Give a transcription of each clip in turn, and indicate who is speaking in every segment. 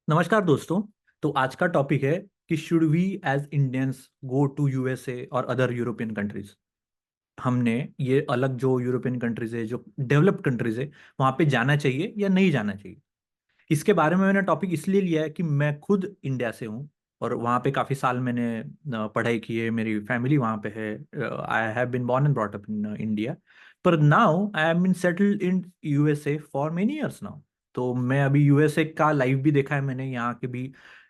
Speaker 1: नमस्कार दोस्तों। तो आज का टॉपिक है कि should we as Indians go to USA और अदर यूरोपियन कंट्रीज। हमने ये अलग जो यूरोपियन कंट्रीज है, जो डेवलप्ड कंट्रीज है, वहां पे जाना चाहिए या नहीं जाना चाहिए। इसके बारे में मैंने टॉपिक इसलिए लिया है कि मैं खुद इंडिया से हूँ और वहाँ पे काफ़ी साल मैंने पढ़ाई की है। मेरी फैमिली वहाँ पे है। I have been born and brought up in India, पर now I am been settled in USA for many years now. तो मैं अभी यूएसए का लाइव भी देखा है मैंने, यहाँ के भी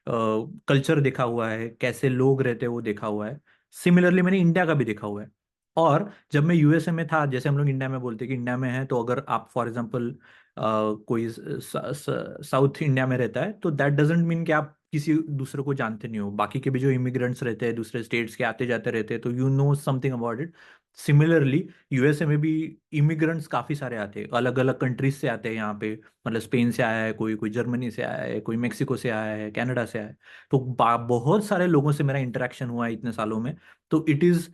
Speaker 1: कल्चर देखा हुआ है, कैसे लोग रहते हैं वो देखा हुआ है। सिमिलरली मैंने इंडिया का भी देखा हुआ है। और जब मैं यूएसए में था, जैसे हम लोग इंडिया में बोलते हैं कि इंडिया में है, तो अगर आप फॉर एग्जांपल कोई साउथ इंडिया में रहता है तो दैट डजेंट मीन कि आप किसी दूसरे को जानते नहीं हो। बाकी के भी जो इमिग्रेंट्स रहते हैं, दूसरे स्टेट्स के आते जाते रहते हैं, तो you know something about it. Similarly USA में भी इमिग्रेंट्स काफ़ी सारे आते हैं, अलग अलग कंट्रीज से आते हैं यहाँ पे। मतलब स्पेन से आया है कोई, कोई जर्मनी से आया है कोई, मेक्सिको से आया है, कनाडा से आया है। तो बहुत सारे लोगों से मेरा इंटरेक्शन हुआ है इतने सालों में। तो it is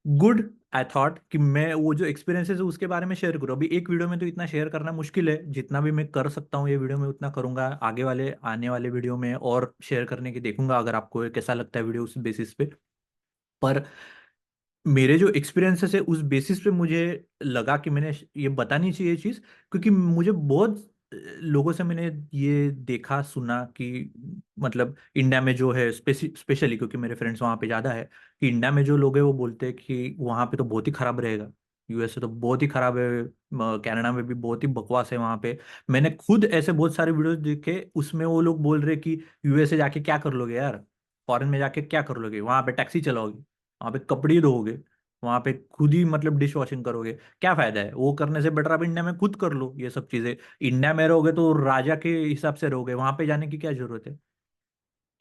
Speaker 1: good, I thought कि मैं वो जो एक्सपीरियंसेस है उसके बारे में शेयर करूँ। अभी एक वीडियो में तो इतना शेयर करना मुश्किल है, जितना भी मैं कर सकता हूँ ये वीडियो में उतना करूंगा। आगे वाले आने वाले वीडियो में और शेयर करने की देखूंगा, अगर आपको कैसा लगता है वीडियो उस बेसिस पे। पर मेरे जो एक्सपीरियंसेस है उस बेसिस पे मुझे लगा कि मैंने ये बतानी चाहिए चीज़, क्योंकि मुझे बहुत लोगों से मैंने ये देखा सुना कि मतलब इंडिया में जो है स्पेशली क्योंकि मेरे फ्रेंड्स वहाँ पे ज़्यादा है, कि इंडिया में जो लोग हैं वो बोलते हैं कि वहाँ पे तो बहुत ही खराब रहेगा, यूएसए तो बहुत ही खराब है, कनाडा में भी बहुत ही बकवास है वहाँ पे। मैंने खुद ऐसे बहुत सारे वीडियोस देखे, उसमें वो लोग बोल रहे कि यूएसए जाके क्या कर लोगे यार, फॉरेन में जाके क्या कर लोगे, वहाँ पे टैक्सी चलाओगे, वहां पे कपड़े धोओगे, वहां पे खुद ही मतलब डिश वॉशिंग करोगे, क्या फायदा है वो करने से? बेटर आप इंडिया में खुद कर लो ये सब चीजें। इंडिया में रहोगे तो राजा के हिसाब से रहोगे, वहां पे जाने की क्या जरूरत है?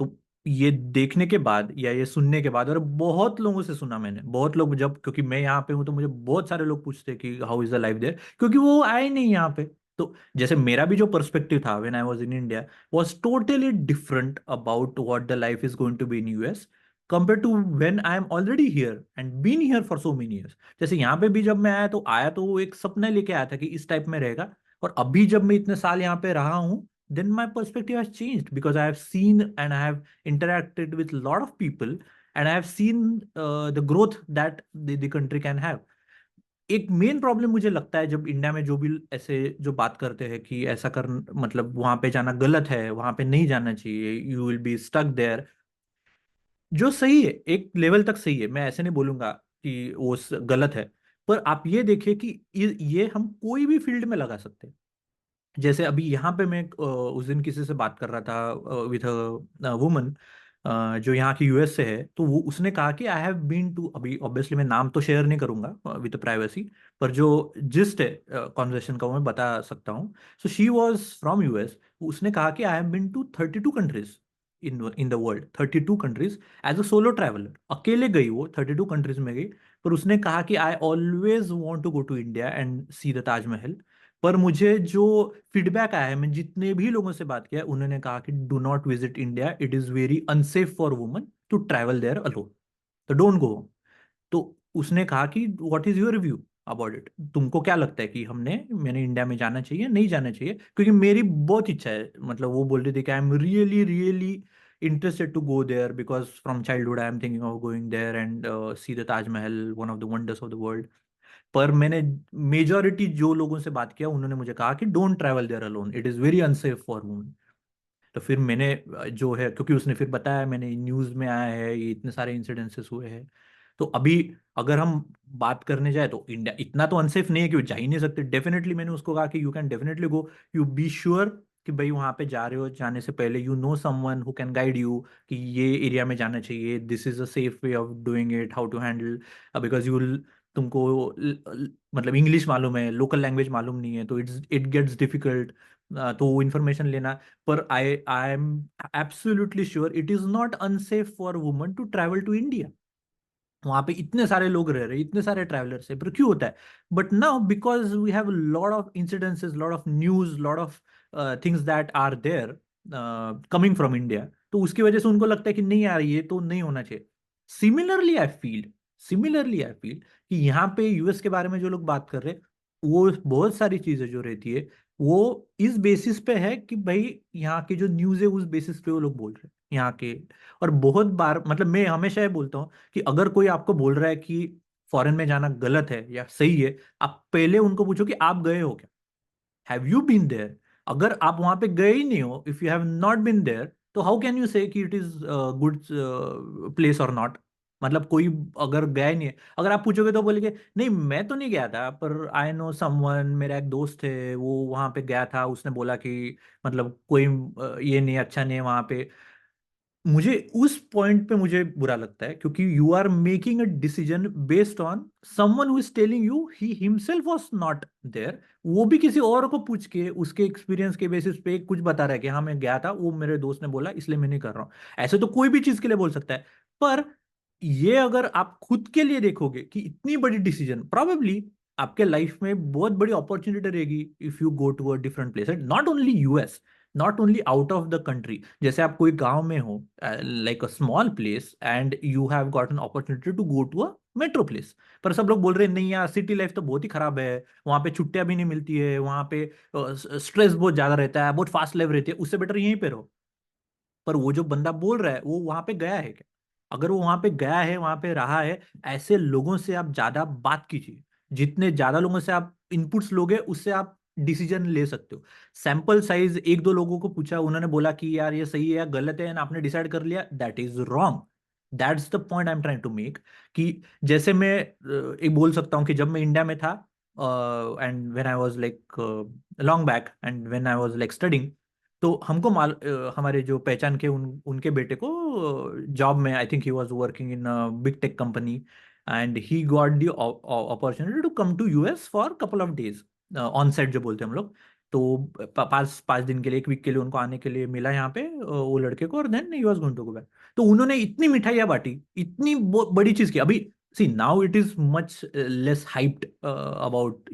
Speaker 1: तो ये देखने के बाद या ये सुनने के बाद, और बहुत लोगों से सुना मैंने, बहुत लोग, जब क्योंकि मैं यहाँ पे हूँ तो मुझे बहुत सारे लोग पूछते हैं कि how is the life there, क्योंकि वो आए नहीं यहाँ पे। तो जैसे मेरा भी जो पर्सपेक्टिव था when I was in India was totally different about what the life is going to be in US compare to when I am already here and been here for so many years. जैसे यहाँ पे भी जब मैं आया तो वो एक सपना लेके आया था कि इस टाइप में रहेगा। और अभी जब मैं इतने साल यहाँ पे रहा हूँ, then my perspective has changed because I have seen and I have interacted with a lot of people and I have seen the growth that the country can have. एक मेन प्रॉब्लम मुझे लगता है जब India में जो भी ऐसे जो बात करते हैं कि ऐसा कर, मतलब वहां पे जाना गलत है, वहां पे नहीं जाना चाहिए, you will be stuck there. जो सही है एक लेवल तक सही है, मैं ऐसे नहीं बोलूंगा कि वो गलत है। पर आप ये देखिए कि ये हम कोई भी फील्ड में लगा सकते हैं। जैसे अभी यहाँ पे मैं उस दिन किसी से बात कर रहा था विथ वुमन जो यहाँ की यूएस से है, तो वो उसने कहा कि आई हैव बीन टू, अभी ऑब्वियसली मैं नाम तो शेयर नहीं करूंगा विथ प्राइवेसी, पर जो जिस्ट है कॉन्वर्सेशन का वो मैं बता सकता हूँ। So she was from US. उसने कहा कि I have been to 32 countries in the world, 32 countries as a solo traveller. अकेले गई वो 32 कंट्रीज में गई। पर उसने कहा कि I always want to go to India and see the Taj Mahal. पर मुझे जो फीडबैक आया है, मैं जितने भी लोगों से बात किया है, उन्होंने कहा कि do not visit India, it is very unsafe for woman to travel there alone, तो डोंट गो। तो उसने कहा कि what is your review about it, तुमको क्या लगता है कि मैंने इंडिया में जाना चाहिए नहीं जाना चाहिए? क्योंकि मेरी बहुत इच्छा है, मतलब वो बोल रही थी कि I am really really interested to go there because from childhood I am thinking of going there and see the Taj Mahal, one of the wonders of the world. पर मैंने मेजोरिटी जो लोगों से बात किया उन्होंने मुझे कहा कि don't travel there alone, it is very unsafe for women. तो फिर मैंने जो है, क्योंकि उसने फिर बताया, मैंने न्यूज़ में आया है ये इतने सारे इंसिडेंसेस हुए हैं। तो अभी अगर हम बात करने जाए तो इंडिया इतना तो अनसेफ नहीं है कि वो जा ही नहीं सकते। डेफिनेटली मैंने उसको कहा कि you can definitely go, you be sure कि भाई वहां पे जा रहे हो, जाने से पहले you know someone who can guide you कि ये एरिया में जाना चाहिए, this is a safe way of doing it, how to handle, because you तुमको मतलब इंग्लिश मालूम है, लोकल लैंग्वेज मालूम नहीं है, तो इट गेट्स डिफिकल्ट। तो वो इन्फॉर्मेशन लेना। पर I am absolutely sure it is not unsafe for woman to travel to India. वहां पे इतने सारे लोग रह रहे हैं, इतने सारे ट्रैवलर्स है, पर क्यों होता है? But now because we have lot of incidences, lot of news, lot of things that are there coming from India, तो उसकी वजह से उनको लगता है कि नहीं यार ये तो नहीं होना चाहिए। Similarly I feel similarly I feel कि यहाँ पे यूएस के बारे में जो लोग बात कर रहे हैं, वो बहुत सारी चीजें जो रहती है वो इस बेसिस पे है कि भाई यहाँ की जो न्यूज़ है उस बेसिस पे वो लोग बोल रहे हैं यहाँ के। और बहुत बार मतलब मैं हमेशा ये बोलता हूँ कि अगर कोई आपको बोल रहा है कि फॉरेन में जाना गलत है या सही है, आप पहले उनको पूछो कि आप गए हो क्या, हैव यू बीन देयर। अगर आप वहां पे गए ही नहीं हो, if you have not been there, तो हाउ कैन यू से कि इट इज गुड प्लेस और नॉट। मतलब कोई अगर गया ही नहीं है, अगर आप पूछोगे तो बोलेंगे नहीं मैं तो नहीं गया था, पर आई नो समवन, मेरा एक दोस्त है वो वहां पे गया था, उसने बोला कि मतलब कोई ये नहीं, अच्छा नहीं है वहां पे। मुझे उस पॉइंट पे मुझे बुरा लगता है, क्योंकि you are making a decision based on someone who is telling you he himself was not there. वो भी किसी और को पूछ के उसके एक्सपीरियंस के बेसिस पे कुछ बता रहा है कि हाँ मैं गया था, वो मेरे दोस्त ने बोला इसलिए मैं नहीं कर रहा हूँ। ऐसे तो कोई भी चीज के लिए बोल सकता है। पर ये अगर आप खुद के लिए देखोगे कि इतनी बड़ी डिसीजन प्रोबेबली आपके लाइफ में बहुत बड़ी अपॉर्चुनिटी रहेगी if you go to a different place, not only US, not only out of the country. जैसे आप कोई गांव में हो, like a small place, and you have got an opportunity to go to a metro place. पर सब लोग बोल रहे हैं नहीं यार सिटी लाइफ तो बहुत ही खराब है, वहां पे छुट्टियां भी नहीं मिलती है, वहां पे स्ट्रेस बहुत ज्यादा रहता है, बहुत फास्ट लाइफ रहती है, उससे बेटर यहीं पे रहो। पर वो जो बंदा बोल रहा है वो वहां पे गया है क्या? अगर वो वहां पे गया है, वहां पे रहा है, ऐसे लोगों से आप ज्यादा बात कीजिए। जितने ज्यादा लोगों से आप इनपुट्स लोगे उससे आप डिसीजन ले सकते हो। सैंपल साइज एक दो लोगों को पूछा, उन्होंने बोला कि यार ये सही है या गलत है, एंड आपने डिसाइड कर लिया, that is wrong. That's the point I am trying to make. कि जैसे मैं एक बोल सकता हूँ कि जब मैं इंडिया में था, and when I was like long back, and when I was like studying, तो हमको हमारे जो पहचान के उनके बेटे को जॉब में, I think he was working in big tech company, and he got the opportunity to come to US for couple of days, on site जो बोलते हैं हम लोग। तो 5 दिन के लिए, एक वीक के लिए उनको आने के लिए मिला यहाँ पे, वो लड़के को, और then he was going to go back. तो उन्होंने इतनी मिठाइयाँ बांटी, इतनी बड़ी चीज की। अभी see now it is much less hyped about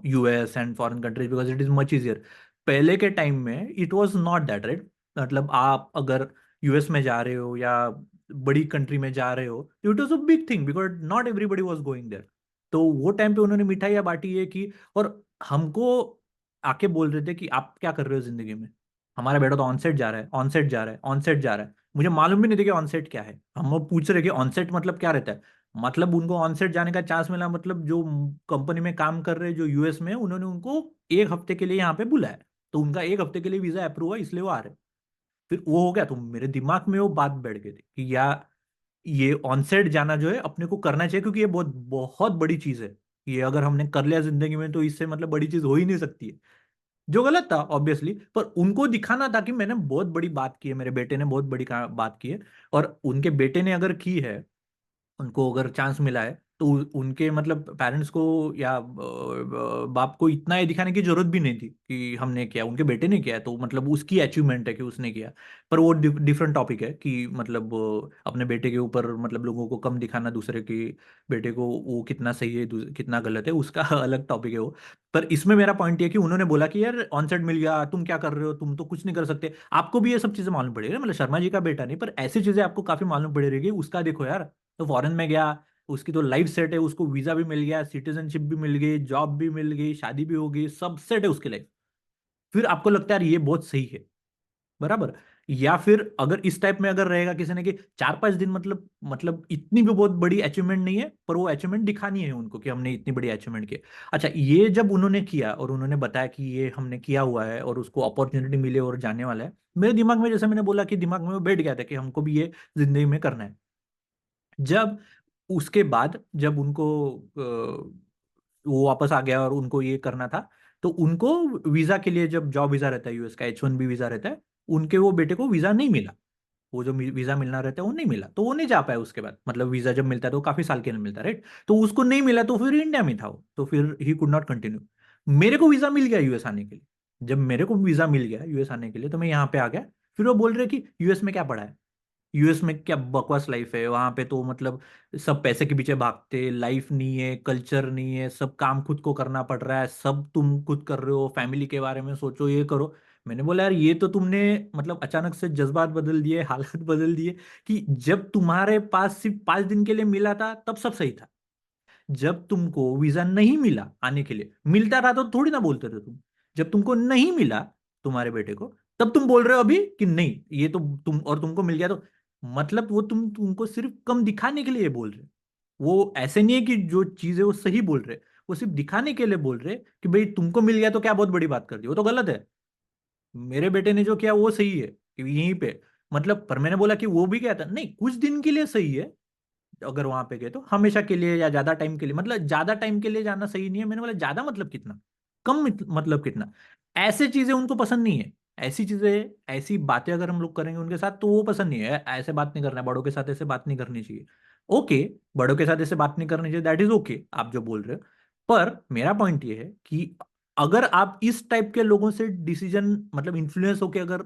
Speaker 1: US and foreign countries because it is much easier. पहले के टाइम में it was not that, right. मतलब आप अगर यूएस में जा रहे हो या बड़ी कंट्री में जा रहे हो, it was a big thing because not everybody was going there. तो वो टाइम पे उन्होंने मिठाइयाँ बांटी है कि, और हमको आके बोल रहे थे कि आप क्या कर रहे हो जिंदगी में, हमारा बेटा तो ऑनसेट जा रहा है, ऑनसेट जा रहा है, ऑनसेट जा रहा है। मुझे मालूम भी नहीं था कि ऑनसेट क्या है। हम वो पूछ रहे कि ऑनसेट मतलब क्या रहता है। मतलब उनको ऑनसेट जाने का चांस मिला, मतलब जो कंपनी में काम कर रहे हैं जो यूएस में, उन्होंने उनको 1 हफ्ते के लिए यहाँ पे बुलाया, तो उनका 1 हफ्ते के लिए वीजा अप्रूव हुआ, इसलिए वो आ रहे। फिर वो हो गया, तो मेरे दिमाग में वो बात बैठ गई थी कि या ये ऑनसेट जाना जो है अपने को करना चाहिए, क्योंकि ये बहुत बहुत बड़ी चीज है। ये अगर हमने कर लिया जिंदगी में तो इससे मतलब बड़ी चीज हो ही नहीं सकती है। जो गलत था ऑब्वियसली, पर उनको दिखाना था कि मैंने बहुत बड़ी बात की है, मेरे बेटे ने बहुत बड़ी बात की है। और उनके बेटे ने अगर की है, उनको अगर चांस मिला है, तो उनके मतलब पेरेंट्स को या बाप को इतना ये दिखाने की जरूरत भी नहीं थी कि हमने किया, उनके बेटे ने किया है, तो मतलब उसकी अचीवमेंट है कि उसने किया। पर वो डिफरेंट टॉपिक है कि मतलब अपने बेटे के ऊपर मतलब लोगों को कम दिखाना, दूसरे के बेटे को वो कितना सही है कितना गलत है, उसका अलग टॉपिक है वो। पर इसमें मेरा पॉइंट ये है कि उन्होंने बोला कि यार ऑनसेट मिल गया, तुम क्या कर रहे हो, तुम तो कुछ नहीं कर सकते। आपको भी ये सब चीजें मालूम पड़ेगी, मतलब शर्मा जी का बेटा नहीं, पर ऐसी चीजें आपको काफी मालूम पड़ रहेगी। उसका देखो यार, तो फॉरेन में गया, उसकी तो लाइफ सेट है, उसको वीजा भी मिल गया, सिटीजनशिप भी मिल गई, जॉब भी मिल गई, शादी भी हो गई, सब सेट है उसकी लाइफ। फिर आपको लगता है यार ये बहुत सही है, बराबर। या फिर अगर इस टाइप में अगर रहेगा किसी ने कि 4-5 दिन, मतलब इतनी भी बहुत बड़ी अचीवमेंट नहीं है, पर वो अचीवमेंट दिखानी है उनको कि हमने इतनी बड़ी अचीवमेंट की। अच्छा, ये जब उन्होंने किया और उन्होंने बताया कि ये हमने किया हुआ है और उसको अपॉर्चुनिटी मिले और जाने वाला है, मेरे दिमाग में, जैसे मैंने बोला कि दिमाग में वो बैठ गया था कि हमको भी ये जिंदगी में करना है। जब उसके बाद जब उनको वो वापस आ गया और उनको ये करना था, तो उनको वीजा के लिए, जब जॉब वीजा रहता है यूएस का, H1B वीजा रहता है, उनके वो बेटे को वीजा नहीं मिला। वो जो वीजा मिलना रहता है वो नहीं मिला, तो वो नहीं जा पाया उसके बाद। मतलब वीजा जब मिलता है तो काफी साल के लिए मिलता है, राइट। तो उसको नहीं मिला, तो फिर इंडिया में था वो, तो फिर ही कुड नॉट कंटिन्यू। मेरे को वीजा मिल गया यूएस आने के लिए। जब मेरे को वीजा मिल गया यूएस आने के लिए, तो मैं यहाँ पे आ गया। फिर वो बोल रहे कि यूएस में क्या पढ़ा है, यूएस में क्या बकवास लाइफ है वहां पे, तो मतलब सब पैसे के पीछे भागते, लाइफ नहीं है, कल्चर नहीं है, सब काम खुद को करना पड़ रहा है, सब तुम खुद कर रहे हो, फैमिली के बारे में सोचो, ये करो। मैंने बोला यार ये तो तुमने मतलब अचानक से जज्बात बदल दिए, हालात बदल दिए। कि जब तुम्हारे पास सिर्फ 5 दिन के लिए मिला था तब सब सही था। जब तुमको वीजा नहीं मिला आने के लिए, मिलता था तो थोड़ी ना बोलते थे तुम। जब तुमको नहीं मिला तुम्हारे बेटे को, तब तुम बोल रहे हो अभी कि नहीं ये तो तुम, और तुमको मिल गया तो, मतलब वो तुमको सिर्फ कम दिखाने के लिए बोल रहे। वो ऐसे नहीं है कि जो चीज है वो सही बोल रहे, वो सिर्फ दिखाने के लिए बोल रहे कि भाई तुमको मिल गया तो क्या बहुत बड़ी बात कर दी, वो तो गलत है। मेरे बेटे ने जो किया वो सही है कि यहीं पे, मतलब पर मैंने बोला कि वो भी क्या था, नहीं कुछ दिन के लिए सही है, अगर वहां पे गए तो हमेशा के लिए या ज्यादा टाइम के लिए, मतलब ज्यादा टाइम के लिए जाना सही नहीं है। मैंने बोला ज्यादा मतलब कितना, कम मतलब कितना, ऐसे चीजें उनको पसंद नहीं है। ऐसी चीजें, ऐसी बातें अगर हम लोग करेंगे उनके साथ तो वो पसंद नहीं है, ऐसे बात नहीं करना है, बड़ों के साथ ऐसे बात नहीं करनी चाहिए। ओके, बड़ों के साथ ऐसे बात नहीं करनी चाहिए, दैट इज ओके, आप जो बोल रहे हो। पर मेरा पॉइंट ये है कि अगर आप इस टाइप के लोगों से डिसीजन, मतलब इन्फ्लुएंस होके अगर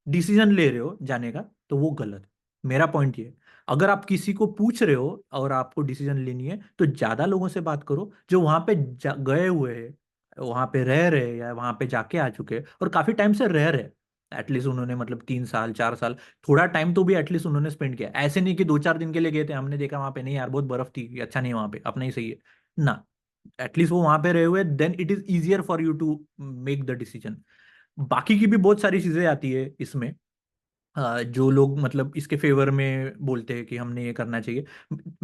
Speaker 1: डिसीजन ले रहे हो जाने का, तो वो गलत है। मेरा पॉइंट ये है, अगर आप किसी को पूछ रहे हो और आपको डिसीजन लेनी है तो ज्यादा लोगों से बात करो जो वहां पे गए हुए हैं, वहां पे रह रहे हैं या वहां पे जाके आ चुके हैं और काफी टाइम से रह रहे हैं। एटलीस्ट उन्होंने मतलब 3 साल 4 साल, थोड़ा टाइम तो भी एटलीस्ट उन्होंने स्पेंड किया। ऐसे नहीं कि 2 4 दिन के लिए गए थे, हमने देखा वहां पे नहीं यार बहुत बर्फ थी, अच्छा नहीं है वहां पे, अपना ही सही है ना। एटलीस्ट वो वहां पे रहे हुए, then it is easier for you to make the decision. बाकी की भी बहुत सारी चीजें आती है इसमें, जो लोग मतलब इसके फेवर में बोलते हैं कि हमने ये करना चाहिए।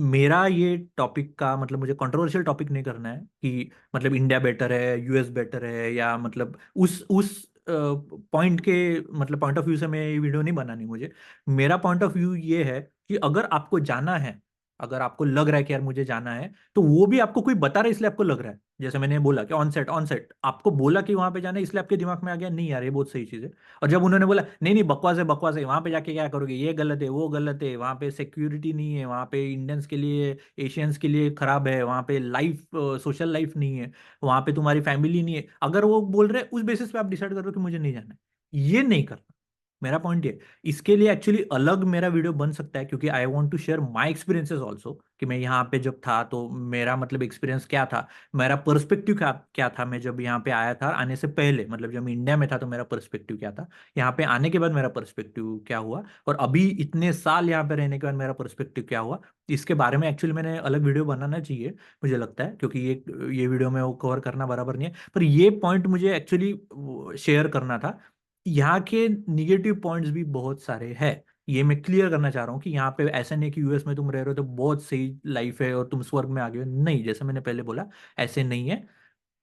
Speaker 1: मेरा ये टॉपिक का मतलब, मुझे कंट्रोवर्शियल टॉपिक नहीं करना है कि मतलब इंडिया बेटर है, यूएस बेटर है, या मतलब उस पॉइंट के, मतलब पॉइंट ऑफ व्यू से मैं ये वीडियो नहीं बनानी मुझे। मेरा पॉइंट ऑफ व्यू ये है कि अगर आपको जाना है, अगर आपको लग रहा है कि यार मुझे जाना है, तो वो भी आपको कोई बता रहा है इसलिए आपको लग रहा है। जैसे मैंने बोला कि ऑन सेट, ऑन सेट आपको बोला कि वहां पे जाना है, इसलिए आपके दिमाग में आ गया नहीं यार ये बहुत सही चीज है। और जब उन्होंने बोला नहीं नहीं बकवास है, बकवास है, वहां पे जाके क्या करोगे, ये गलत है, वो गलत है, वहां पे सिक्योरिटी नहीं है, वहां पे इंडियंस के लिए, एशियंस के लिए खराब है, वहां पे लाइफ, सोशल लाइफ नहीं है, वहां पे तुम्हारी फैमिली नहीं है, अगर वो बोल रहे हैं उस बेसिस पे आप डिसाइड कर रहे हो कि मुझे नहीं जाना है, ये नहीं करना। मेरा पॉइंट ये, इसके लिए एक्चुअली अलग मेरा वीडियो बन सकता है, क्योंकि I want to share my experiences also, कि मैं यहाँ पे जब था तो मेरा मतलब एक्सपीरियंस क्या था, मेरा पर्सपेक्टिव क्या क्या था, मैं जब यहाँ पे आया था आने से पहले, मतलब जब मैं इंडिया में था तो मेरा पर्सपेक्टिव क्या था, यहाँ पे आने के बाद मेरा पर्सपेक्टिव क्या हुआ, और अभी इतने साल यहाँ पे रहने के बाद मेरा पर्सपेक्टिव क्या हुआ। इसके बारे में एक्चुअली मैंने अलग वीडियो बनाना चाहिए, मुझे लगता है, क्योंकि ये वीडियो में वो कवर करना बराबर नहीं है, पर ये पॉइंट मुझे एक्चुअली शेयर करना था। यहाँ के निगेटिव पॉइंट्स भी बहुत सारे हैं, ये मैं क्लियर करना चाह रहा हूँ कि यहाँ पे ऐसा नहीं कि यूएस में तुम रह रहे हो तो बहुत सही लाइफ है और तुम स्वर्ग में आ गए हो, नहीं, जैसे मैंने पहले बोला ऐसे नहीं है।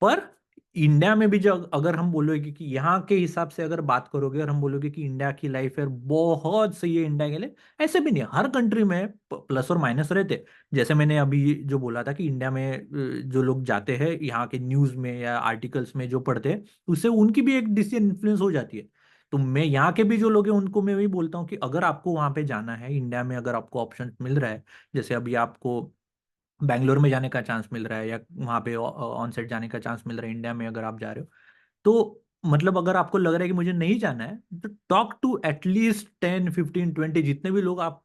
Speaker 1: पर इंडिया में भी जो अगर हम बोलोगे कि यहाँ के हिसाब से अगर बात करोगे और हम बोलोगे कि इंडिया की लाइफ है बहुत सही है इंडिया के लिए, ऐसे भी नहीं है। हर कंट्री में प्लस और माइनस रहते हैं। जैसे मैंने अभी जो बोला था कि इंडिया में जो लोग जाते हैं यहाँ के न्यूज में या आर्टिकल्स में जो पढ़ते हैं, उससे उनकी भी एक डिसीजन इन्फ्लुएंस हो जाती है। तो मैं यहाँ के भी जो लोग हैं उनको मैं वही बोलता हूँ कि अगर आपको वहां पे जाना है इंडिया में, अगर आपको ऑप्शन मिल रहा है, जैसे अभी आपको बैंगलोर में जाने का चांस मिल रहा है या वहाँ पे ऑन साइट जाने का चांस मिल रहा है इंडिया में अगर आप जा रहे हो, तो मतलब अगर आपको लग रहा है कि मुझे नहीं जाना है, तो टॉक टू एटलीस्ट 10 15 20, जितने भी लोग आप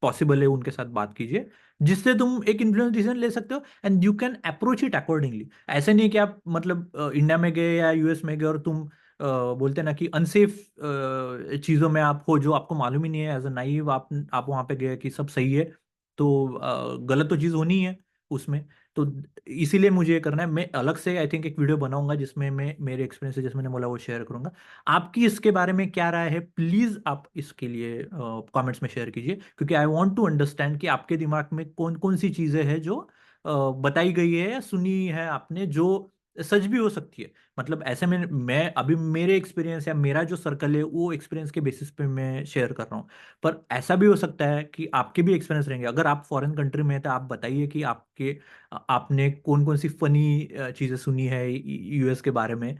Speaker 1: पॉसिबल है उनके साथ बात कीजिए, जिससे तुम एक इन्फ्लुएंस डिसीजन ले सकते हो and you can approach it accordingly. ऐसे नहीं कि आप मतलब इंडिया में गए या यूएस में गए और तुम बोलते हैं ना कि अनसेफ चीज़ों में आप हो, जो आपको मालूम ही नहीं है, एज अ नाइव आप वहाँ पे गए कि सब सही है, तो गलत तो चीज़ होनी है उसमें। तो इसीलिए मुझे ये करना है। मैं अलग से आई थिंक एक वीडियो बनाऊंगा जिसमें मैं मेरे एक्सपीरियंस जैसे मैंने बोला वो शेयर करूंगा। आपकी इसके बारे में क्या राय है, प्लीज आप इसके लिए कमेंट्स में शेयर कीजिए, क्योंकि आई वांट टू अंडरस्टैंड कि आपके दिमाग में कौन कौन सी चीजें हैं जो बताई गई है या सुनी है आपने, जो सच भी हो सकती है। मतलब ऐसे में मैं अभी मेरे एक्सपीरियंस या मेरा जो सर्कल है वो एक्सपीरियंस के बेसिस पे मैं शेयर कर रहा हूँ। पर ऐसा भी हो सकता है कि आपके भी एक्सपीरियंस रहेंगे। अगर आप फॉरेन कंट्री में हैं तो आप बताइए कि आपने कौन कौन सी फनी चीज़ें सुनी है यूएस के बारे में,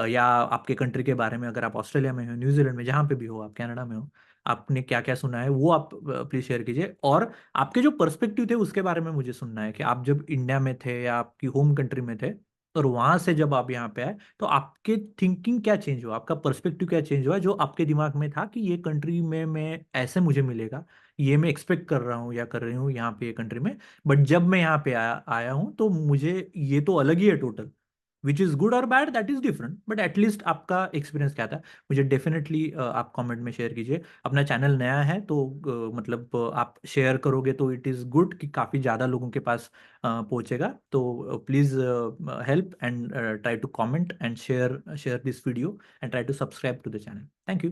Speaker 1: या आपके कंट्री के बारे में। अगर आप ऑस्ट्रेलिया में हो, न्यूजीलैंड में, जहाँ पे भी हो, आप कनाडा में हो, आपने क्या क्या सुना है वो आप प्लीज शेयर कीजिए। और आपके जो पर्सपेक्टिव थे उसके बारे में मुझे सुनना है कि आप जब इंडिया में थे या आपकी होम कंट्री में थे और वहां से जब आप यहाँ पे आए तो आपके थिंकिंग क्या चेंज हुआ, आपका पर्सपेक्टिव क्या चेंज हुआ, जो आपके दिमाग में था कि ये कंट्री में मैं ऐसे मुझे मिलेगा, ये मैं एक्सपेक्ट कर रहा हूँ या कर रही हूँ यहाँ पे ये कंट्री में, बट जब मैं यहाँ पे आया हूँ तो मुझे ये तो अलग ही है टोटल। विच इज़ गुड और bad that is different, but at least आपका एक्सपीरियंस क्या था मुझे डेफिनेटली आप कमेंट में शेयर कीजिए। अपना चैनल नया है तो मतलब आप शेयर करोगे तो इट इज़ गुड कि काफ़ी ज़्यादा लोगों के पास पहुंचेगा। तो please help and try to comment and share this video and try to subscribe to the channel. Thank you.